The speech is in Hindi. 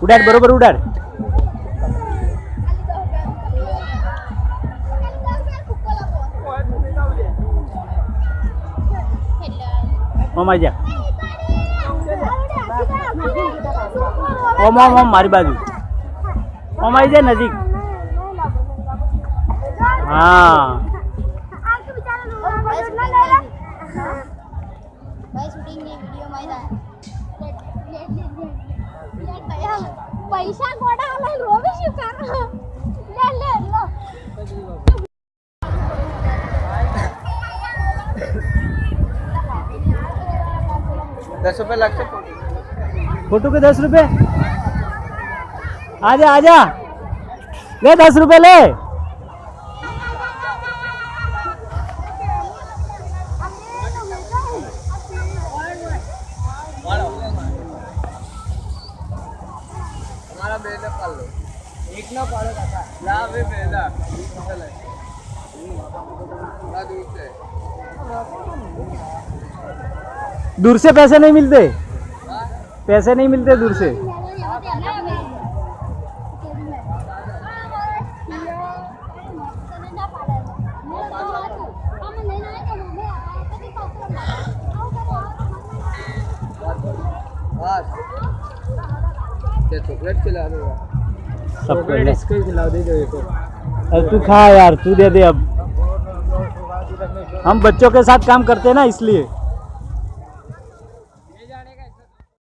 उडाड बरोबर उडाड. माझ्या ओम मारी बाजू ओमाई नजीक. हाँ पैसा गोडा आला रोबी शिकार ले लो. 10 रुपए लगते फोटो के 10 रुपए. आजा आजा ले 10 रुपए ले. हमारा बेटा पाल लो. एक ना पालो काका. ला बे बेटा. ला दूर से. दूर से पैसे नहीं मिलते. पैसे नहीं मिलते दूर से. चॉकलेट खिला दो. चॉकलेट इसको ही खिला दे. अब तू खा यार, तू दे दे. अब हम बच्चों के साथ काम करते हैं ना इसलिए.